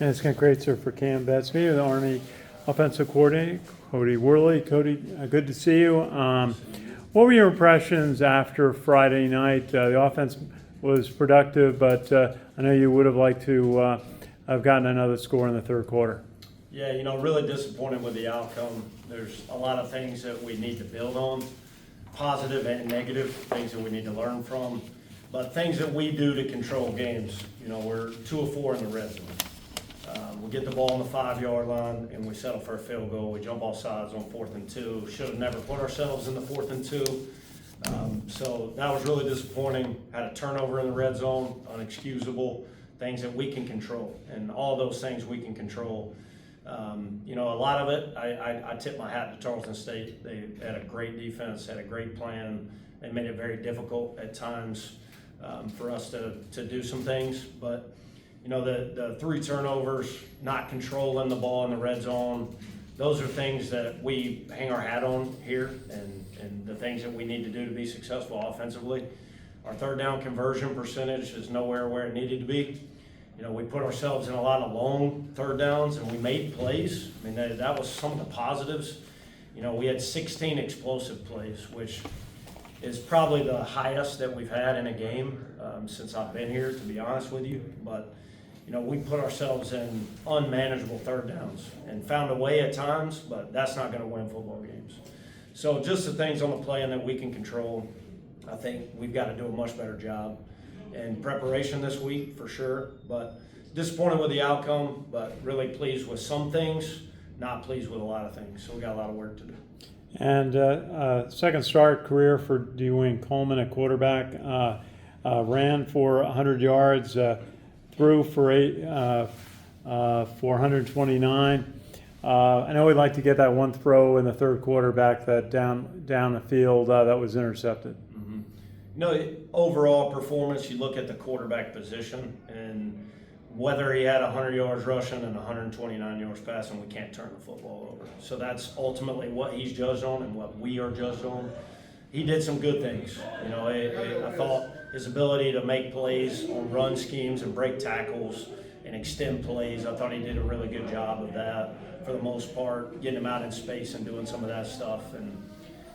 And it's Ken Kraetzer for Cam Betts. Me with the Army offensive coordinator, Cody Worley. Cody, good to see you. What were your impressions after Friday night? The offense was productive, but I know you would have liked to have gotten another score in the third quarter. Yeah, really disappointed with the outcome. There's a lot of things that we need to build on, positive and negative, things that we need to learn from, but things that we do to control games. We're 2 of 4 in the red zone. We get the ball on the 5-yard line and we settle for a field goal. We jump off sides on 4th and 2. Should have never put ourselves in the 4th and 2. So that was really disappointing. Had a turnover in the red zone, unexcusable, things that we can control. And all those things we can control. A lot of it, I tip my hat to Tarleton State. They had a great defense, had a great plan. They made it very difficult at times for us to do some things. But, the 3 turnovers, not controlling the ball in the red zone, those are things that we hang our hat on here and the things that we need to do to be successful offensively. Our third down conversion percentage is nowhere where it needed to be. We put ourselves in a lot of long third downs and we made plays. I mean, that was some of the positives. We had 16 explosive plays, which is probably the highest that we've had in a game since I've been here, to be honest with you. But, we put ourselves in unmanageable third downs and found a way at times, but that's not going to win football games. So just the things on the play and that we can control, I think we've got to do a much better job. And preparation this week for sure, but disappointed with the outcome, but really pleased with some things, not pleased with a lot of things. So we got a lot of work to do. And second start career for Dwayne Coleman at quarterback. Ran for 100 yards, threw for 429. I know we'd like to get that one throw in the third quarter back that down the field that was intercepted. Overall performance, you look at the quarterback position and whether he had 100 yards rushing and 129 yards passing, we can't turn the football over. So that's ultimately what he's judged on and what we are judged on. He did some good things. I thought his ability to make plays on run schemes and break tackles and extend plays, I thought he did a really good job of that for the most part, getting him out in space and doing some of that stuff. And,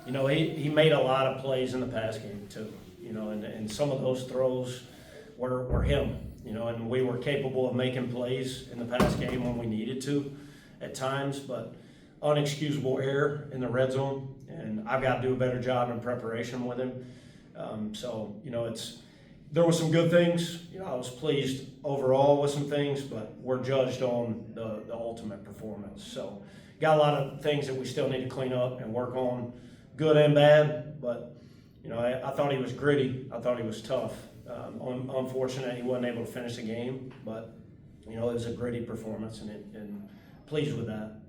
he made a lot of plays in the pass game too. And some of those throws were him, and we were capable of making plays in the pass game when we needed to at times, but unexcusable error in the red zone, and I've got to do a better job in preparation with him. There were some good things. I was pleased overall with some things, but we're judged on the ultimate performance. So got a lot of things that we still need to clean up and work on, good and bad, but I thought he was gritty. I thought he was tough. Unfortunate he wasn't able to finish the game, but it was a gritty performance and pleased with that.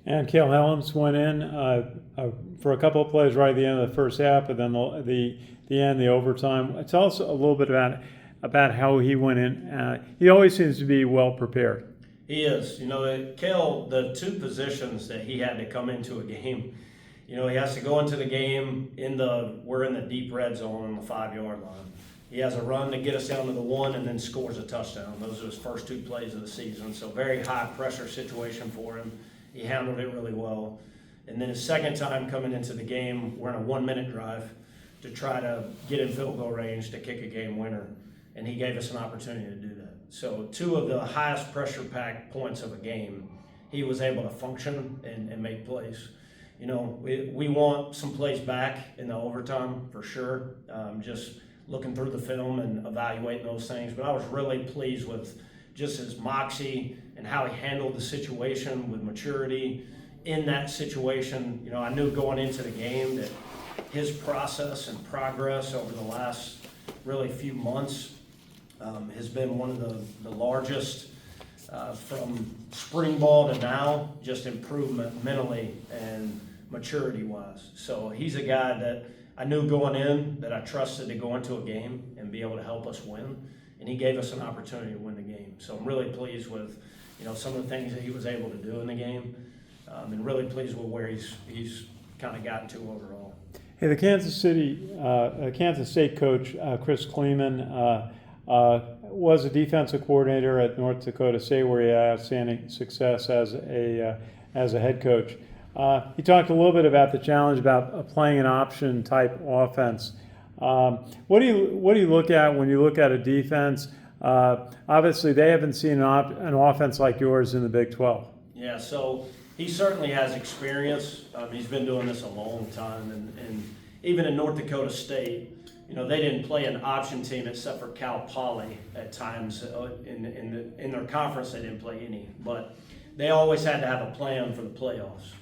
And Cale Helms went in for a couple of plays right at the end of the first half, but then the overtime. Tell us a little bit about how he went in. He always seems to be well prepared. He is. Cale, the 2 positions that he had to come into a game. He has to go into the game we're in the deep red zone on the 5-yard line. He has a run to get us down to the 1 and then scores a touchdown. Those are his first 2 plays of the season. So very high pressure situation for him. He handled it really well. And then his second time coming into the game, we're in a 1-minute drive to try to get in field goal range to kick a game winner. And he gave us an opportunity to do that. So 2 of the highest pressure packed points of a game, he was able to function and make plays. We want some plays back in the overtime for sure, just looking through the film and evaluating those things. But I was really pleased with just his moxie and how he handled the situation with maturity in that situation. I knew going into the game that his process and progress over the last really few months has been one of the largest from spring ball to now, just improvement mentally and maturity-wise. So he's a guy that I knew going in that I trusted to go into a game and be able to help us win, and he gave us an opportunity to win the game. So I'm really pleased with some of the things that he was able to do in the game, and really pleased with where he's kind of gotten to overall. Hey, the Kansas State coach Chris Kleeman was a defensive coordinator at North Dakota State, where he had outstanding success as a head coach. He talked a little bit about the challenge about playing an option type offense. What do you look at when you look at a defense? Obviously, they haven't seen an offense like yours in the Big 12. Yeah, so he certainly has experience. He's been doing this a long time, and even in North Dakota State, they didn't play an option team except for Cal Poly at times. In their conference, they didn't play any, but they always had to have a plan for the playoffs.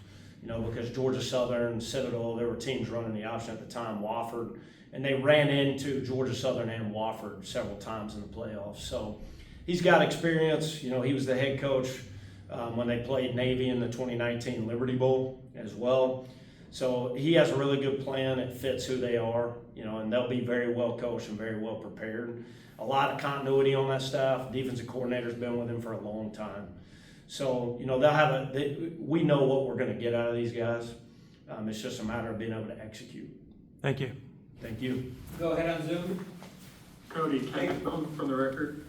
Because Georgia Southern, Citadel, there were teams running the option at the time, Wofford, and they ran into Georgia Southern and Wofford several times in the playoffs. So he's got experience. He was the head coach when they played Navy in the 2019 Liberty Bowl as well. So he has a really good plan. It fits who they are, and they'll be very well coached and very well prepared. A lot of continuity on that staff. Defensive coordinator's been with him for a long time. So, they'll have we know what we're going to get out of these guys. It's just a matter of being able to execute. Thank you. Thank you. Go ahead on Zoom. Cody, Ken from the record.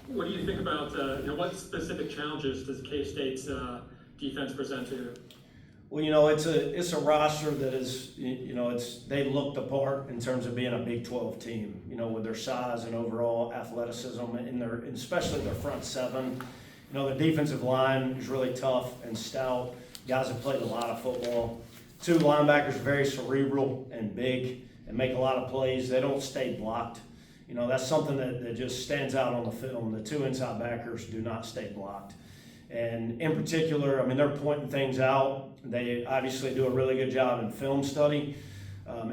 What do you think about, what specific challenges does K-State's defense present to you? Well, it's a roster that is, they look the part in terms of being a Big 12 team, with their size and overall athleticism, especially their front seven. The defensive line is really tough and stout. Guys have played a lot of football. Two linebackers very cerebral and big and make a lot of plays. They don't stay blocked. That's something that just stands out on the film. The two inside backers do not stay blocked. And in particular, they're pointing things out. They obviously do a really good job in film study.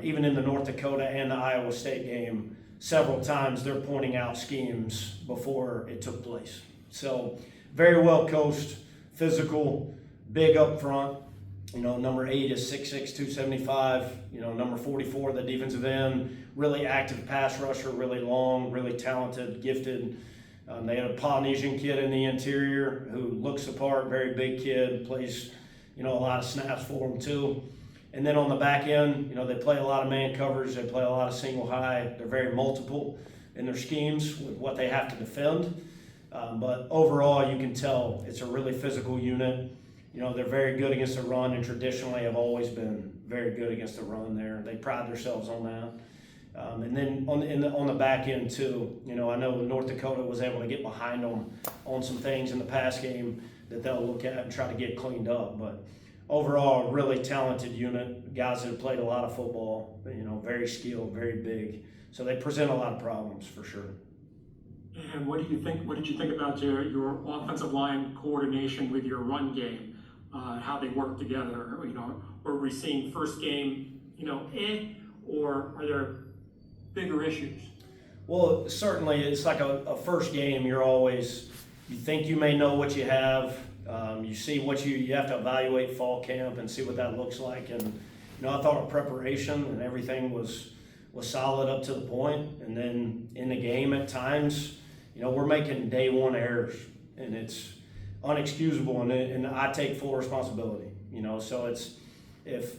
Even in the North Dakota and the Iowa State game, several times they're pointing out schemes before it took place. So very well coached, physical, big up front. Number 8 is 6'6", 275. Number 44, the defensive end, really active pass rusher, really long, really talented, gifted. They had a Polynesian kid in the interior who looks the part, very big kid, plays, a lot of snaps for them too. And then on the back end, they play a lot of man coverage, they play a lot of single high. They're very multiple in their schemes with what they have to defend. But overall, you can tell it's a really physical unit. They're very good against the run and traditionally have always been very good against the run there. They pride themselves on that. And then on the back end too, I know North Dakota was able to get behind them on some things in the pass game that they'll look at and try to get cleaned up. But overall, a really talented unit, guys that have played a lot of football, very skilled, very big. So they present a lot of problems for sure. And what did you think about your offensive line coordination with your run game? How they work together? Were we seeing first game, or are there bigger issues? Well, certainly it's like a first game. You think you may know what you have. You see what you have to evaluate fall camp and see what that looks like. And I thought our preparation and everything was solid up to the point. And then in the game at times, we're making day one errors, and it's unexcusable, and I take full responsibility. So if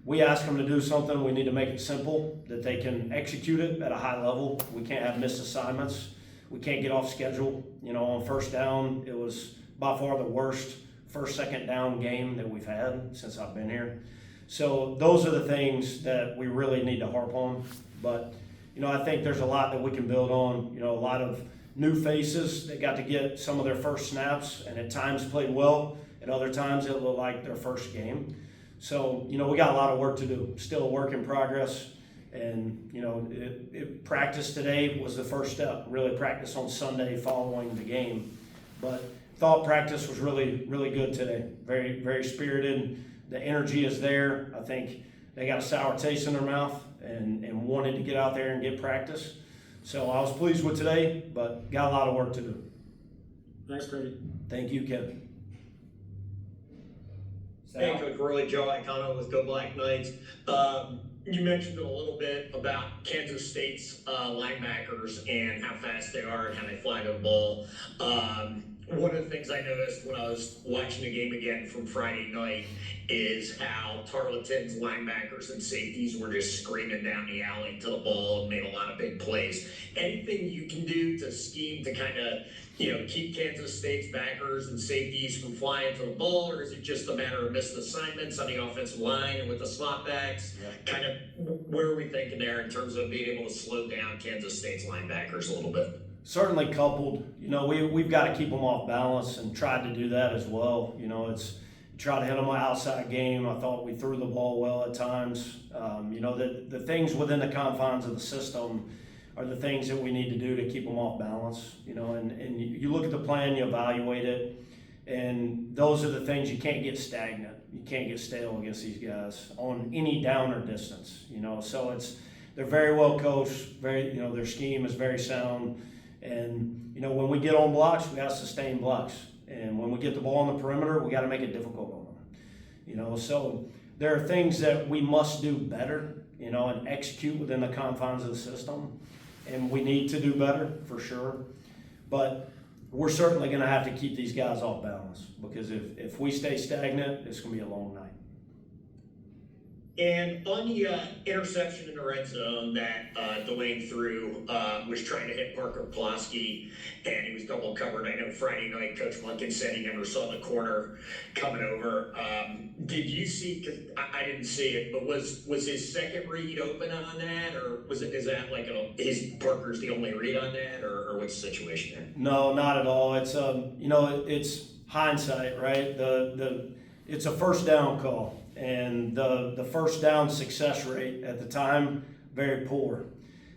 we ask them to do something, we need to make it simple, that they can execute it at a high level. We can't have missed assignments. We can't get off schedule. On first down, it was by far the worst first, second down game that we've had since I've been here. So those are the things that we really need to harp on. But, I think there's a lot that we can build on. A lot of new faces that got to get some of their first snaps and at times played well. At other times it looked like their first game. So, we got a lot of work to do. Still a work in progress. And, practice today was the first step. Really practice on Sunday following the game. But thought practice was really, really good today. Very, very spirited. The energy is there. I think they got a sour taste in their mouth and wanted to get out there and get practice. So I was pleased with today, but got a lot of work to do. Thanks, Cody. Thank you, Kevin. Hey, Coach Worley, Joe Icano with Go Black Knights. You mentioned a little bit about Kansas State's linebackers and how fast they are and how they fly the ball. one of the things I noticed when I was watching the game again from Friday night is how Tarleton's linebackers and safeties were just screaming down the alley to the ball and made a lot of big plays. Anything you can do to scheme to kind of, keep Kansas State's backers and safeties from flying to the ball, or is it just a matter of missed assignments on the offensive line and with the slot backs? Yeah. Kind of, where are we thinking there in terms of being able to slow down Kansas State's linebackers a little bit? Certainly coupled, we've got to keep them off balance and tried to do that as well. It's try to hit them on outside game. I thought we threw the ball well at times. The things within the confines of the system are the things that we need to do to keep them off balance. And you look at the plan, you evaluate it, and those are the things you can't get stagnant. You can't get stale against these guys on any down or distance. So they're very well coached. Their scheme is very sound. And, when we get on blocks, we got to sustain blocks. And when we get the ball on the perimeter, we got to make it difficult on them. So there are things that we must do better, and execute within the confines of the system. And we need to do better, for sure. But we're certainly going to have to keep these guys off balance, because if we stay stagnant, it's going to be a long night. And on the interception in the red zone that Delane threw, was trying to hit Parker Pulaski, and he was double covered. I know Friday night Coach Munkin said he never saw the corner coming over. Did you see? Because I didn't see it, but was his second read open on that, or is that like his Parker's the only read on that, or what's the situation there? No, not at all. It's it's hindsight, right? It's a first down call. And the first down success rate at the time, very poor.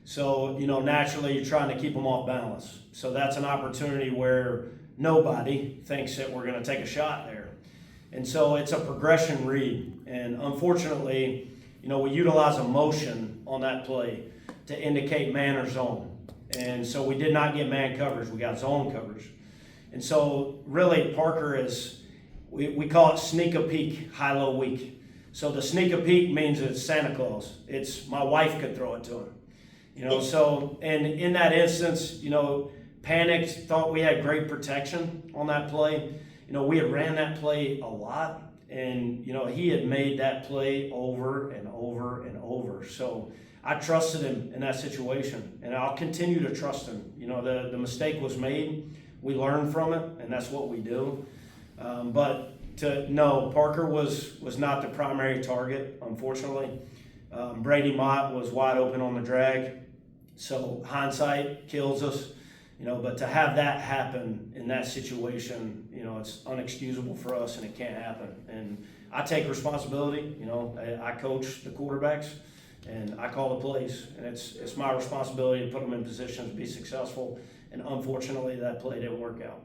So, naturally you're trying to keep them off balance. So that's an opportunity where nobody thinks that we're going to take a shot there. And so it's a progression read. And unfortunately, we utilize a motion on that play to indicate man or zone. And so we did not get man coverage, we got zone coverage. And so really Parker is, we call it sneak a peek, high-low weak. So the sneak a peek means it's Santa Claus. It's my wife could throw it to him. So, and in that instance, panicked, thought we had great protection on that play. We had ran that play a lot, and, he had made that play over and over and over. So I trusted him in that situation, and I'll continue to trust him. The mistake was made. We learned from it, and that's what we do. Parker was not the primary target, unfortunately. Brady Mott was wide open on the drag, so hindsight kills us, but to have that happen in that situation, it's unexcusable for us, and it can't happen. And I take responsibility. I coach the quarterbacks, and I call the plays, and it's my responsibility to put them in positions to be successful, and unfortunately that play didn't work out.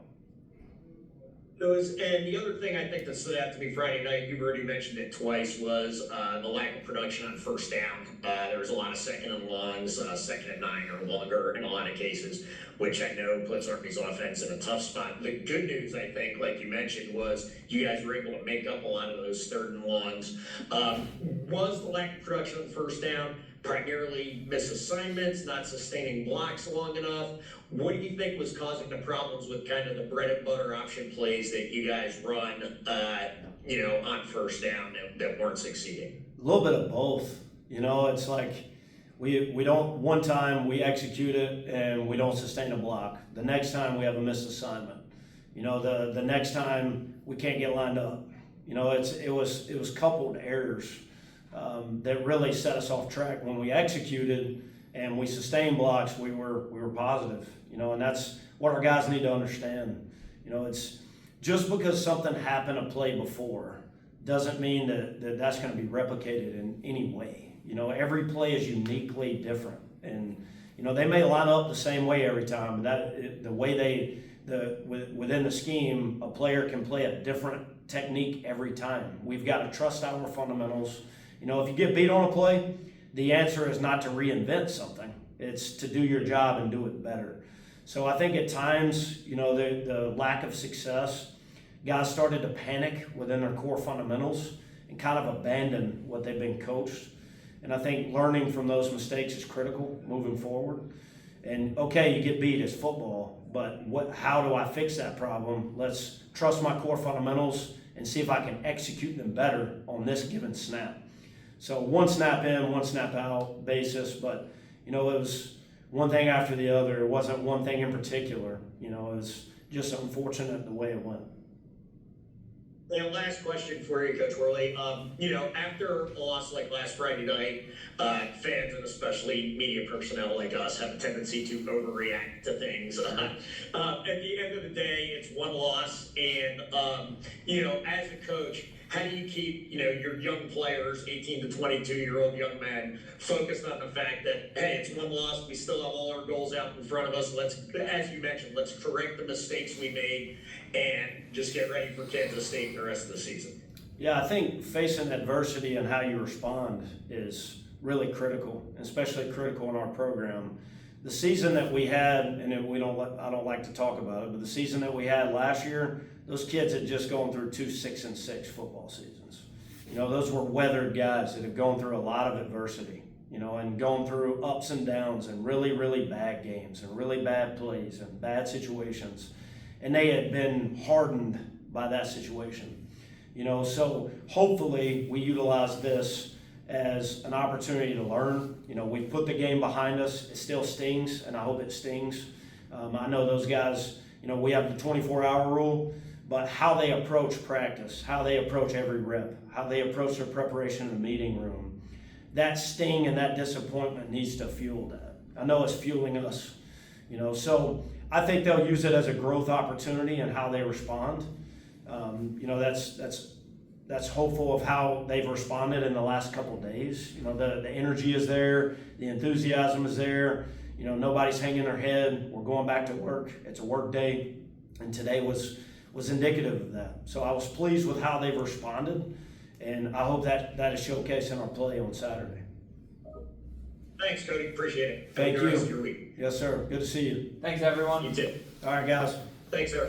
And the other thing I think that stood out to me Friday night, you've already mentioned it twice, was the lack of production on first down. There was a lot of second and longs, second and 9 or longer in a lot of cases, which I know puts Army's offense in a tough spot. The good news, I think, like you mentioned, was you guys were able to make up a lot of those third and longs. Was the lack of production on first down primarily misassignments, not sustaining blocks long enough? What do you think was causing the problems with kind of the bread and butter option plays that you guys run, on first down that weren't succeeding? A little bit of both. It's like we don't, one time we execute it and we don't sustain a block. The next time we have a missed assignment. The next time we can't get lined up. It was coupled errors that really set us off track. When we executed and we sustained blocks, we were positive. And that's what our guys need to understand. It's just because something happened a play before doesn't mean that that's going to be replicated in any way. Every play is uniquely different, and they may line up the same way every time. Within the scheme, a player can play a different technique every time. We've got to trust our fundamentals. If you get beat on a play, the answer is not to reinvent something. It's to do your job and do it better. So I think at times, the lack of success, guys started to panic within their core fundamentals and kind of abandon what they've been coached. And I think learning from those mistakes is critical moving forward. And okay, you get beat, it's football, But how do I fix that problem? Let's trust my core fundamentals and see if I can execute them better on this given snap. So one snap in, one snap out basis, but it was one thing after the other. It wasn't one thing in particular. It was just unfortunate the way it went. And last question for you, Coach Worley. After a loss like last Friday night, fans and especially media personnel like us have a tendency to overreact to things. At the end of the day, it's one loss, and as a coach, how do you keep your young players, 18 to 22-year-old young men, focused on the fact that hey, it's one loss, we still have all our goals out in front of us. Let's, as you mentioned, let's correct the mistakes we made and just get ready for Kansas State the rest of the season. Yeah, I think facing adversity and how you respond is really critical, especially critical in our program. The season that we had, and I don't like to talk about it, but the season that we had last year, those kids had just gone through 2 6-6 football seasons. Those were weathered guys that have gone through a lot of adversity, and gone through ups and downs and really, really bad games and really bad plays and bad situations. And they had been hardened by that situation. So hopefully we utilize this as an opportunity to learn. We've put the game behind us. It still stings, and I hope it stings. I know those guys, we have the 24-hour rule, but how they approach practice, how they approach every rep, how they approach their preparation in the meeting room, that sting and that disappointment needs to fuel that. I know it's fueling us, so I think they'll use it as a growth opportunity and how they respond. That's hopeful of how they've responded in the last couple of days. The energy is there, the enthusiasm is there. Nobody's hanging their head. We're going back to work. It's a work day, and today was indicative of that. So I was pleased with how they've responded, and I hope that is showcased in our play on Saturday. Thanks, Cody. Appreciate it. Thank Have a good you. rest of your week. Yes, sir. Good to see you. Thanks, everyone. You too. All right, guys. Thanks, sir.